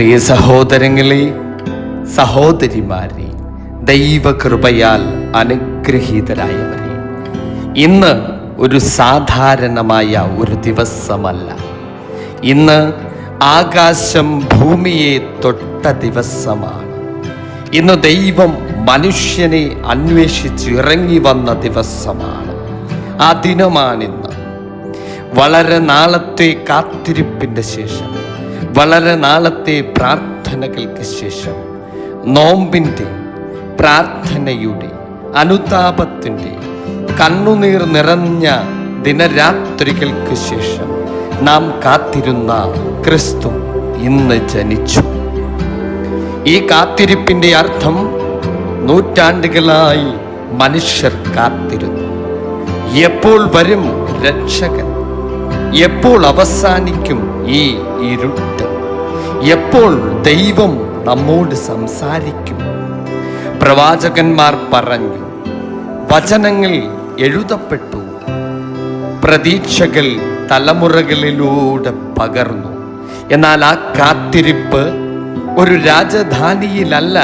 പ്രിയ സഹോദരങ്ങളെ, സഹോദരിമാരെ, ദൈവകൃപയാൽ അനുഗ്രഹീതരായവരെ, ഇന്ന് ഒരു സാധാരണമായ ഒരു ദിവസമല്ല. ഇന്ന് ആകാശം ഭൂമിയെ തൊട്ട ദിവസമാണ്. ഇന്ന് ദൈവം മനുഷ്യനെ അന്വേഷിച്ച് ഇറങ്ങി വന്ന ദിവസമാണ്. ആ ദിനമാണിന്ന്. വളരെ നാളത്തെ കാത്തിരിപ്പിൻ്റെ ശേഷം, വളരെ നാളത്തെ പ്രാർത്ഥനകൾക്ക് ശേഷം, നോമ്പിൻ്റെ, പ്രാർത്ഥനയുടെ, അനുതാപത്തിൻ്റെ, കണ്ണുനീർ നിറഞ്ഞ ദിനരാത്രികൾക്ക് ശേഷം നാം കാത്തിരുന്ന ക്രിസ്തു ഇന്ന് ജനിച്ചു. ഈ കാത്തിരിപ്പിൻ്റെ അർത്ഥം നൂറ്റാണ്ടുകളായി മനുഷ്യർ കാത്തിരുന്നു. എപ്പോൾ വരും രക്ഷകൻ? എപ്പോൾ അവസാനിക്കും ഈ ഇരുട്ട്? എപ്പോൾ ദൈവം നമ്മോട് സംസാരിക്കും? പ്രവാചകന്മാർ പറഞ്ഞു, വചനങ്ങൾ എഴുതപ്പെട്ടു, പ്രതീക്ഷകൾ തലമുറകളിലൂടെ പകർന്നു. എന്നാൽ ആ കാത്തിരിപ്പ് ഒരു രാജധാനിയിലല്ല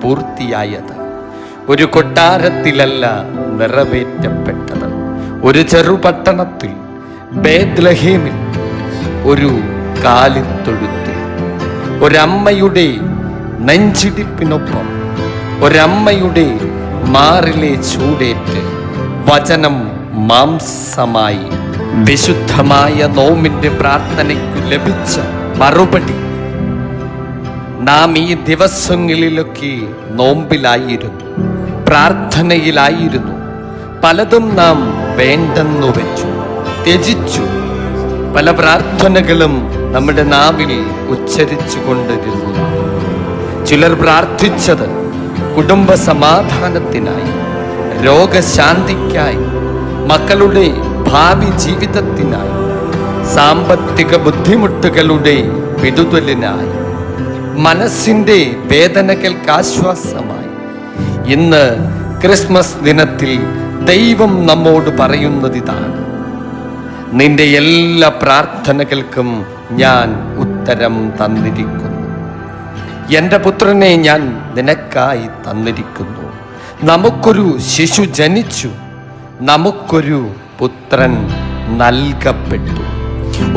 പൂർത്തിയായത്, ഒരു കൊട്ടാരത്തിലല്ല നിറവേറ്റപ്പെട്ടത്, ഒരു ചെറുപട്ടണത്തിൽ, ബേത്ലഹേമിൽ, ഒരു കാലിത്തൊഴുത്തിൽ, ഒരമ്മയുടെ നെഞ്ചിടിപ്പിനൊപ്പം, ഒരമ്മയുടെ മാറിലെ ചൂടേറ്റ് വചനം മാംസമായി. വിശുദ്ധമായ നോമ്പിന്റെ പ്രാർത്ഥനയ്ക്കു ലഭിച്ച മറുപടി. നാം ഈ ദിവസങ്ങളിലൊക്കെ നോമ്പിലായിരുന്നു, പ്രാർത്ഥനയിലായിരുന്നു. പലതും നാം വേണ്ടെന്നു വെച്ചു, ത്യജിച്ചു. പല പ്രാർത്ഥനകളും നമ്മുടെ നാവിൽ ഉച്ചരിച്ചു കൊണ്ടിരുന്നു. ചിലർ പ്രാർത്ഥിച്ചത് കുടുംബ സമാധാനത്തിനായി, രോഗശാന്തിക്കായി, മക്കളുടെ ഭാവി ജീവിതത്തിനായി, സാമ്പത്തിക ബുദ്ധിമുട്ടുകളുടെ വിടുതലിനായി, മനസ്സിൻ്റെ വേദനകൾക്ക് ആശ്വാസമായി. ഇന്ന് ക്രിസ്മസ് ദിനത്തിൽ ദൈവം നമ്മോട് പറയുന്നത് ഇതാണ്: നിന്റെ എല്ലാ പ്രാർത്ഥനകൾക്കും ഞാൻ ഉത്തരം തന്നിരിക്കുന്നു. എൻ്റെ പുത്രനെ ഞാൻ നിനക്കായി തന്നിരിക്കുന്നു. നമുക്കൊരു ശിശു ജനിച്ചു, നമുക്കൊരു പുത്രൻ നൽകപ്പെട്ടു.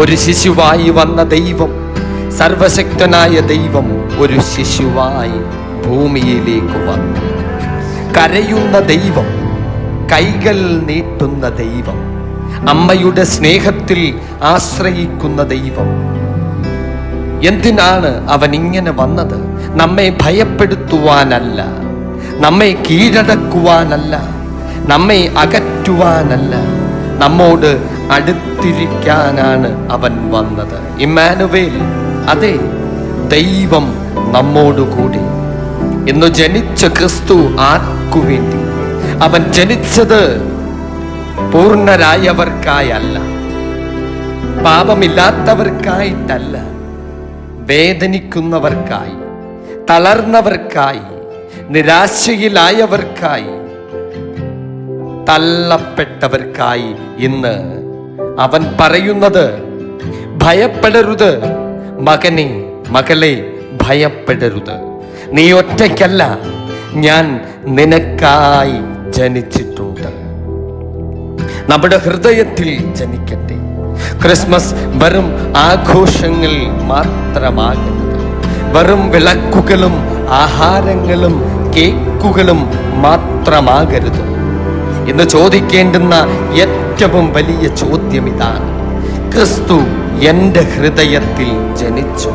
ഒരു ശിശുവായി വന്ന ദൈവം, സർവശക്തനായ ദൈവം ഒരു ശിശുവായി ഭൂമിയിലേക്ക് വന്നു. കരയുന്ന ദൈവം, കൈകൾ നീട്ടുന്ന ദൈവം, അമ്മയുടെ സ്നേഹത്തിൽ ആശ്രയിക്കുന്ന ദൈവം. എന്തിനാണ് അവൻ ഇങ്ങനെ വന്നത്? നമ്മെ ഭയപ്പെടുത്തുവാനല്ല, നമ്മെ കീഴടക്കുവാനല്ല, നമ്മെ അകറ്റുവാനല്ല, നമ്മോട് അടുത്തിരിക്കാനാണ് അവൻ വന്നത്. ഇമ്മാനുവേൽ, അതെ, ദൈവം നമ്മോടുകൂടി. ഇന്ന് ജനിച്ച ക്രിസ്തു ആർക്കു വേണ്ടി? അവൻ ജനിച്ചത് പൂർണ്ണരായവർക്കായല്ല, പാപമില്ലാത്തവർക്കായിട്ടല്ല, വേദനിക്കുന്നവർക്കായി, തളർന്നവർക്കായി, നിരാശയിലായവർക്കായി, തള്ളപ്പെട്ടവർക്കായി. ഇന്ന് അവൻ പറയുന്നത്, ഭയപ്പെടരുത് മകനെ, മകളെ, ഭയപ്പെടരുത്. നീ ഒറ്റയ്ക്കല്ല, ഞാൻ നിനക്കായി ജനിച്ചിട്ടുണ്ട്. നമ്മുടെ ഹൃദയത്തിൽ ജനിക്കട്ടെ. ക്രിസ്മസ് വെറും ആഘോഷങ്ങൾ മാത്രമാകരുത്, വെറും വിളക്കുകളും ആഹാരങ്ങളും കേക്കുകളും മാത്രമാകരുത്. ഇന്ന് ചോദിക്കേണ്ടുന്ന ഏറ്റവും വലിയ ചോദ്യം ഇതാണ്: ക്രിസ്തു എൻ്റെ ഹൃദയത്തിൽ ജനിച്ചു.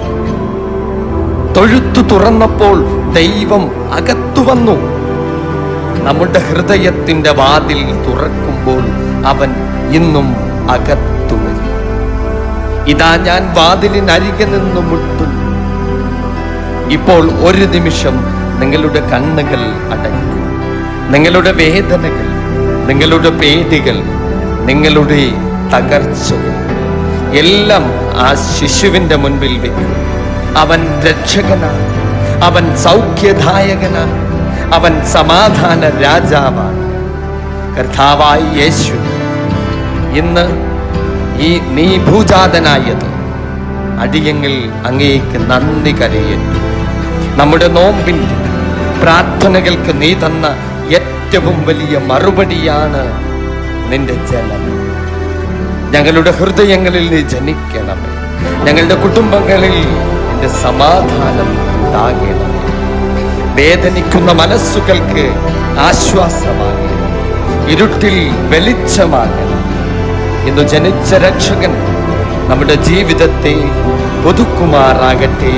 തൊഴുത്തു തുറന്നപ്പോൾ ദൈവം അകത്തു വന്നു. നമ്മുടെ ഹൃദയത്തിൻ്റെ വാതിൽ തുറക്കുമ്പോൾ അവൻ ഇന്നും അകത്തു വരും. ഇതാ ഞാൻ വാതിലിനരികെ നിന്ന് മുട്ടുന്നു. ഇപ്പോൾ ഒരു നിമിഷം നിങ്ങളുടെ കണ്ണുകൾ അടയ്ക്കും. നിങ്ങളുടെ വേദനകൾ, നിങ്ങളുടെ പേടികൾ, നിങ്ങളുടെ തകർച്ചകൾ എല്ലാം ആ ശിശുവിൻ്റെ മുൻപിൽ വെക്കും. അവൻ രക്ഷകനാണ്, അവൻ സൗഖ്യദായകനാണ്, അവൻ സമാധാന രാജാവാണ്. കർത്താവായ യേശു ഇന്ന് ഈ നീ ഭൂജാതനായത്, അടിയങ്ങൾ അങ്ങേക്ക് നന്ദി കരയേറ്റു. നമ്മുടെ നോമ്പിൻ്റെ പ്രാർത്ഥനകൾക്ക് നീ തന്ന ഏറ്റവും വലിയ മറുപടിയാണ് നിന്റെ ജനനം. ഞങ്ങളുടെ ഹൃദയങ്ങളിൽ നീ ജനിക്കണമേ. ഞങ്ങളുടെ കുടുംബങ്ങളിൽ നിന്റെ സമാധാനം ഉണ്ടാകണമേ. വേദനിക്കുന്ന മനസ്സുകൾക്ക് ആശ്വാസമാകണം. ഇരുട്ടിൽ വെളിച്ചമാകണം. ഇന്ന് ജനിച്ച രക്ഷകൻ നമ്മുടെ ജീവിതത്തെ പുതുക്കുമാറാകട്ടെ.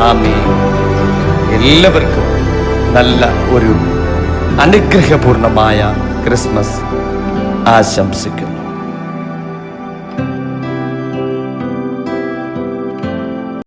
ആമേൻ. എല്ലാവർക്കും നല്ല ഒരു അനുഗ്രഹപൂർണമായ ക്രിസ്മസ് ആശംസിക്കുന്നു.